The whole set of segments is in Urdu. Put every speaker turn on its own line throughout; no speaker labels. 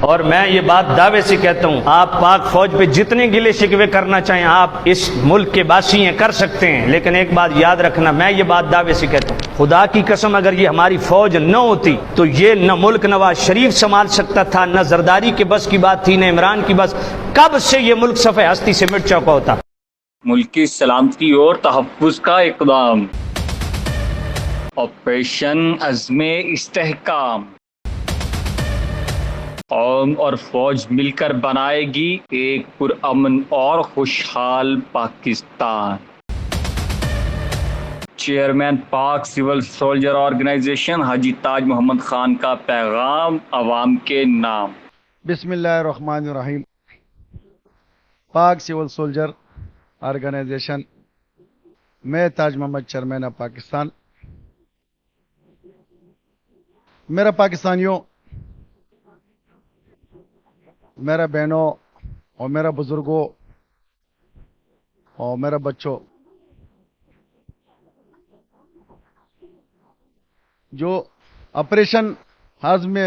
اور میں یہ بات دعوے سے کہتا ہوں، آپ پاک فوج پہ جتنے گلے شکوے کرنا چاہیں آپ اس ملک کے باسی ہیں کر سکتے ہیں، لیکن ایک بات یاد رکھنا، میں یہ بات دعوے سے کہتا ہوں، خدا کی قسم اگر یہ ہماری فوج نہ ہوتی تو یہ نہ ملک نواز شریف سنبھال سکتا تھا، نہ زرداری کے بس کی بات تھی، نہ عمران کی بس، کب سے یہ ملک صفحہ ہستی سے مٹ چکا ہوتا۔
ملک کی سلامتی اور تحفظ کا اقدام، آپریشن عزم استحکام، قوم اور فوج مل کر بنائے گی ایک پرامن اور خوشحال پاکستان۔ چیئرمین پاک سول سولجر آرگنائزیشن حاجی تاج محمد خان کا پیغام عوام کے نام۔
بسم اللہ الرحمن الرحیم۔ پاک سول سولجر آرگنائزیشن، میں تاج محمد چیئرمین آف پاکستان۔ میرا پاکستانیوں، میرا بہنوں اور میرا بزرگوں اور میرا بچوں، جو آپریشن عزم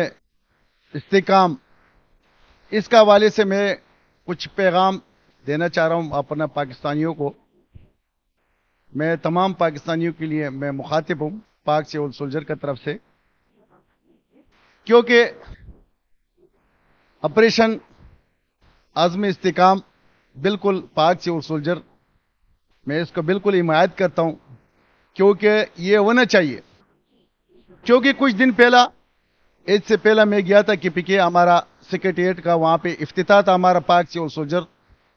استحکام، اس کا حوالے سے میں کچھ پیغام دینا چاہ رہا ہوں اپنا پاکستانیوں کو۔ میں تمام پاکستانیوں کے لیے میں مخاطب ہوں پاک سول سولجر کی طرف سے، کیونکہ آپریشن عزم استحکام بالکل پاک سول سولجر، میں اس کو بالکل حمایت کرتا ہوں، کیونکہ یہ ہونا چاہیے۔ کیونکہ کچھ دن پہلا، اس سے پہلا میں گیا تھا کہ پی ہمارا سیکریٹریٹ کا وہاں پہ افتتاح تھا، ہمارا پاک سول سولجر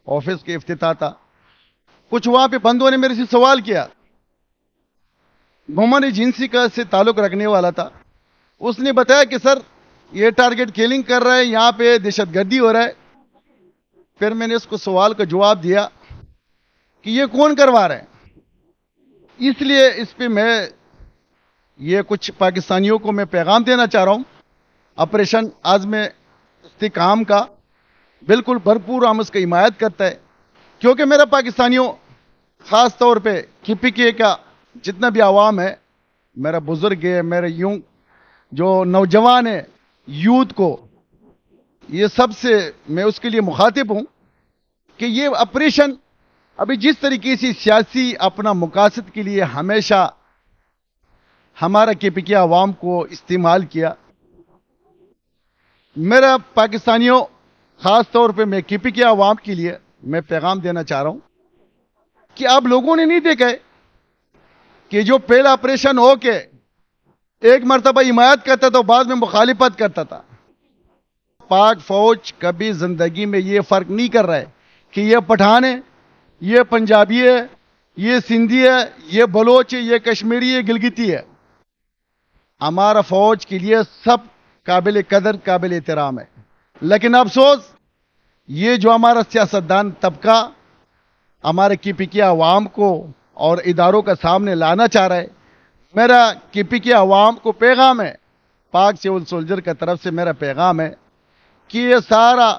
آفس کے افتتاح تھا۔ کچھ وہاں پہ بندوں نے میرے سے سوال کیا، محمد جنسی کا سے تعلق رکھنے والا تھا، اس نے بتایا کہ سر یہ ٹارگٹ کیلنگ کر رہا ہے، یہاں پہ دہشت گردی ہو رہا ہے۔ پھر میں نے اس کو سوال کا جواب دیا کہ یہ کون کروا رہا ہے۔ اس لیے اس پہ میں یہ کچھ پاکستانیوں کو میں پیغام دینا چاہ رہا ہوں، آپریشن عزم استحکام کا بالکل بھرپور ہم اس کی حمایت کرتا ہے، کیونکہ میرا پاکستانیوں، خاص طور پہ KPK کا جتنا بھی عوام ہے، میرا بزرگ ہے، میرے یوں جو نوجوان ہے، یوتھ کو، یہ سب سے میں اس کے لیے مخاطب ہوں کہ یہ آپریشن ابھی جس طریقے سے سیاسی اپنا مقاصد کے لیے ہمیشہ ہمارا KPK عوام کو استعمال کیا، میرا پاکستانیوں، خاص طور پہ میں KPK عوام کے لیے میں پیغام دینا چاہ رہا ہوں کہ آپ لوگوں نے نہیں دیکھا ہے کہ جو پہلا آپریشن ہو کے ایک مرتبہ حمایت کرتا تھا، بعد میں مخالفت کرتا تھا۔ پاک فوج کبھی زندگی میں یہ فرق نہیں کر رہا ہے کہ یہ پٹھان ہے، یہ پنجابی ہے، یہ سندھی ہے، یہ بلوچ ہے، یہ کشمیری ہے، گلگتی ہے۔ ہمارا فوج کے لیے سب قابل قدر، قابل احترام ہے، لیکن افسوس یہ جو ہمارا سیاستدان طبقہ ہمارے KPK عوام کو اور اداروں کا سامنے لانا چاہ رہا ہے، میرا KPK عوام کو پیغام ہے، پاک سول سولجر کی طرف سے میرا پیغام ہے کہ یہ سارا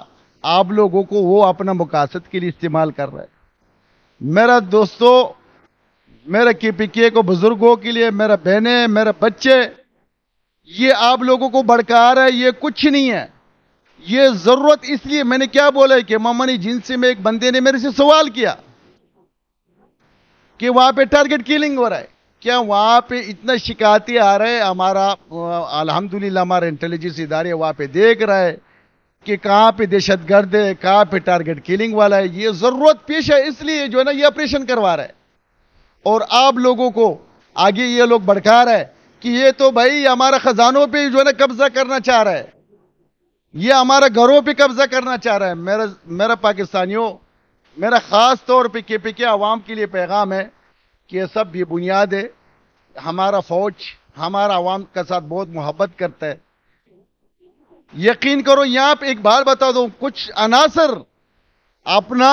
آپ لوگوں کو وہ اپنا مقاصد کے لیے استعمال کر رہا ہے۔ میرا دوستو، میرا KPK کو بزرگوں کے لیے، میرا بہنیں، میرے بچے، یہ آپ لوگوں کو بھڑکا رہا ہے، یہ کچھ نہیں ہے۔ یہ ضرورت اس لیے میں نے کیا بولا ہے کہ محمد جنسی میں ایک بندے نے میرے سے سوال کیا کہ وہاں پہ ٹارگٹ کیلنگ ہو رہا ہے، کیا وہاں پہ اتنا شکایتیں آ رہے ہیں؟ ہمارا الحمدللہ ہمارا انٹیلیجنس ادارے وہاں پہ دیکھ رہا ہے کہ کہاں پہ دہشت گرد ہے، کہاں پہ ٹارگٹ کیلنگ والا ہے۔ یہ ضرورت پیش ہے، اس لیے جو ہے نا یہ آپریشن کروا رہا ہے، اور آپ لوگوں کو آگے یہ لوگ بھڑکا رہا ہے کہ یہ تو بھائی ہمارا خزانوں پہ جو ہے نا قبضہ کرنا چاہ رہا ہے، یہ ہمارا گھروں پہ قبضہ کرنا چاہ رہا ہے۔ میرا پاکستانیوں، میرا خاص طور پہ KPK عوام کے لیے پیغام ہے کہ یہ سب بے بنیاد ہے۔ ہمارا فوج ہمارا عوام کے ساتھ بہت محبت کرتا ہے۔ یقین کرو، یہاں پہ ایک بات بتا دوں، کچھ عناصر اپنا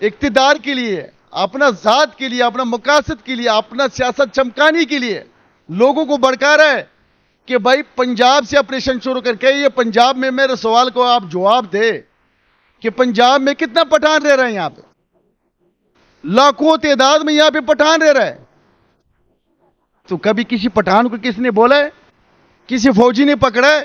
اقتدار کے لیے، اپنا ذات کے لیے، اپنا مقاصد کے لیے، اپنا سیاست چمکانے کے لیے لوگوں کو بھڑکا رہا ہے کہ بھائی پنجاب سے آپریشن شروع کر کے یہ پنجاب میں، میرے سوال کو آپ جواب دے کہ پنجاب میں کتنا پٹھان رہ رہے ہیں؟ یہاں پہ لاکھوں تعداد میں یہاں پہ پٹھان رہ رہا ہے۔ تو کبھی کسی پٹھان کو کس نے بولا ہے؟ کسی فوجی نے پکڑا ہے؟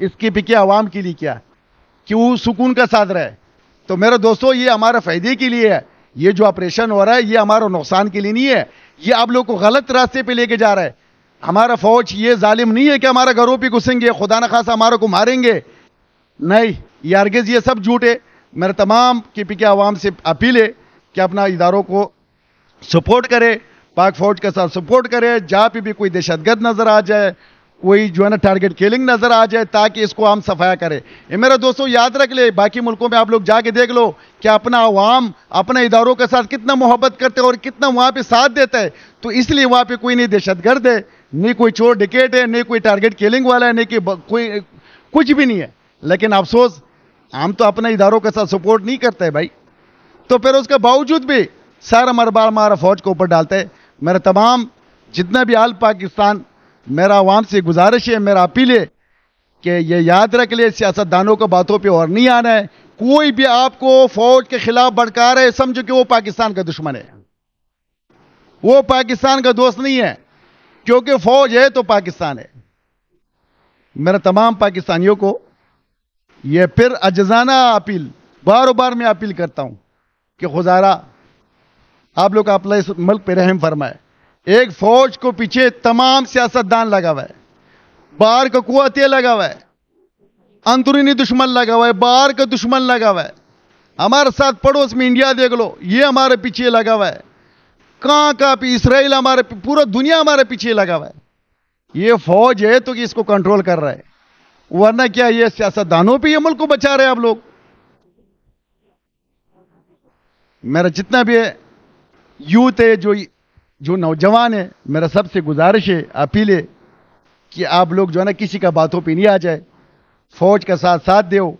اس کی پی کے عوام کے لیے کیا کہ وہ سکون کا ساتھ رہے. تو میرے دوستو یہ ہمارے فائدے کے لیے ہے. یہ جو آپریشن ہو رہا ہے یہ ہمارا نقصان کے لیے نہیں ہے. یہ آپ لوگ کو غلط راستے پہ لے کے جا رہا ہے. ہمارا فوج یہ ظالم نہیں ہے کہ ہمارے گھروں پہ گھسیں گے, خدا نخواستہ ہمارے کو ماریں گے. نہیں, یہ ہرگز یہ سب جھوٹ ہے. میرے تمام کے پی کے عوام سے اپیل ہے کہ اپنا اداروں کو سپورٹ کرے, پاک فوج کے ساتھ سپورٹ کرے. جہاں پہ بھی کوئی دہشت گرد نظر آ جائے, کوئی جو ہے نا ٹارگٹ کلنگ نظر آ جائے, تاکہ اس کو ہم صفایا کرے. یہ میرے دوستو یاد رکھ لے, باقی ملکوں میں آپ لوگ جا کے دیکھ لو کہ اپنا عوام اپنے اداروں کے ساتھ کتنا محبت کرتے ہیں اور کتنا وہاں پہ ساتھ دیتا ہے. تو اس لیے وہاں پہ کوئی نہیں دہشت گرد ہے, نہیں کوئی چور ڈکیٹ ہے, نہیں کوئی ٹارگٹ کلنگ والا ہے, نہیں کہ کوئی کچھ بھی نہیں ہے. لیکن افسوس ہم تو اپنے اداروں کے ساتھ سپورٹ نہیں کرتے بھائی. تو پھر اس کے باوجود بھی سارا مربع ہمارا فوج کے اوپر ڈالتا ہے. میرے تمام جتنا بھی آل پاکستان, میرا عوام سے گزارش ہے, میرا اپیل ہے کہ یہ یاد رکھ لے, سیاست دانوں کو باتوں پہ اور نہیں آنا ہے. کوئی بھی آپ کو فوج کے خلاف بھڑکا رہے, سمجھو کہ وہ پاکستان کا دشمن ہے, وہ پاکستان کا دوست نہیں ہے, کیونکہ فوج ہے تو پاکستان ہے. میرے تمام پاکستانیوں کو یہ پھر عجزانہ اپیل, بار بار میں اپیل کرتا ہوں کہ خدارا آپ لوگ اپنا اس ملک پہ رحم فرمائے. ایک فوج کو پیچھے تمام سیاستدان لگا ہوا ہے, باہر کا قوت لگا ہوا ہے, اندرونی دشمن لگا ہوا ہے, باہر کا دشمن لگا ہوا ہے. ہمارے ساتھ پڑوس میں انڈیا دیکھ لو, یہ ہمارے پیچھے لگا ہوا ہے. کہاں کا اسرائیل ہمارے, پورا دنیا ہمارے پیچھے لگا ہوا ہے. یہ فوج ہے تو کہ اس کو کنٹرول کر رہا ہے, ورنہ کیا یہ سیاستدانوں پہ یہ ملک کو بچا رہے ہیں آپ لوگ. میرا جتنا بھی یوتھ ہے, جو نوجوان ہے, میرا سب سے گزارش ہے, اپیل ہے کہ آپ لوگ جو ہے نا کسی کا باتوں پہ نہیں آ جائے, فوج کا ساتھ دیو.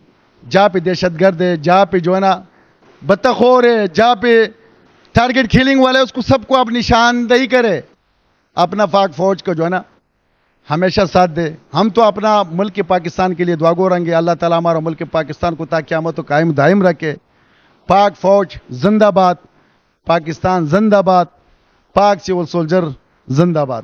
جہاں پہ دہشت گرد ہے, جہاں پہ جو ہے نا بطخور ہے, جہاں پہ ٹارگٹ کلنگ والے, اس کو سب کو آپ نشاندہی کرے. اپنا پاک فوج کو جو ہے نا ہمیشہ ساتھ دے. ہم تو اپنا ملک پاکستان کے لیے دعا گو رہیں گے. اللہ تعالیٰ ہمارا ملک پاکستان کو تا قیامت و قائم دائم رکھے. پاک فوج زندہ باد, پاکستان زندہ باد, پاک سول سولجر زندہ باد.